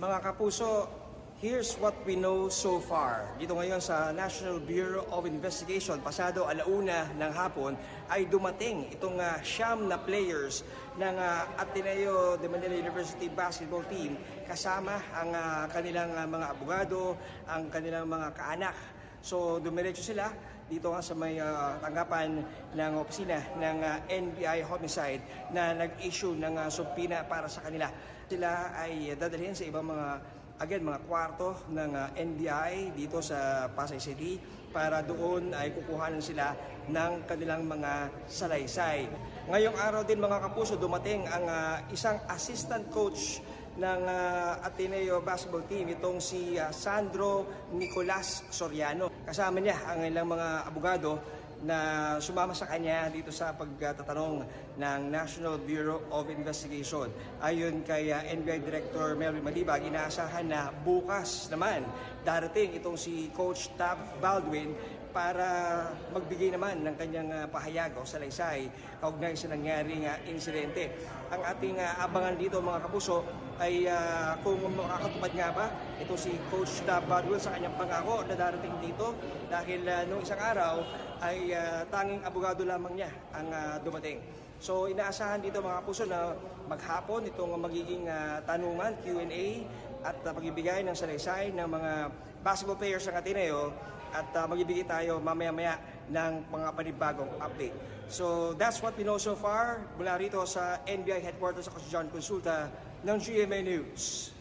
Mga kapuso, here's what we know so far. Dito ngayon sa National Bureau of Investigation, pasado alauna ng hapon, ay dumating itong siyam na players ng Ateneo de Manila University basketball team kasama ang kanilang mga abogado, ang kanilang mga kaanak. So dumiretso sila dito nga sa may tanggapan ng opisina ng NBI Homicide na nag-issue ng subpoena para sa kanila. Sila ay dadalhin sa ibang mga kwarto ng NBI dito sa Pasay City para doon ay kukuhanan sila ng kanilang mga salaysay. Ngayong araw din mga kapuso, dumating ang isang assistant coach ng Ateneo basketball team, itong si Sandro Nicolas Soriano. Kasama niya ang ilang mga abogado na sumama sa kanya dito sa pagtatanong ng National Bureau of Investigation. Ayon kay NBI Director Melvin Malibag, inaasahan na bukas naman darating itong si Coach Tab Baldwin para magbigay naman ng kanyang pahayag o salaysay kaugnay sa nangyaring insidente. Ang ating abangan dito mga kapuso ay kung makakatupad nga ba ito si Coach Tab Baldwin sa kanyang pangako na darating dito dahil nung isang araw ay tanging abogado lamang niya ang dumating. So inaasahan dito mga kapuso na maghapon itong magiging tanungan, Q&A at pagbibigay ng salaysay ng mga basketball players ng Ateneo at magbibigay tayo mamaya-maya ng mga panibagong update. So that's what we know so far mula rito sa NBI headquarters sa John Consulta ng GMA News.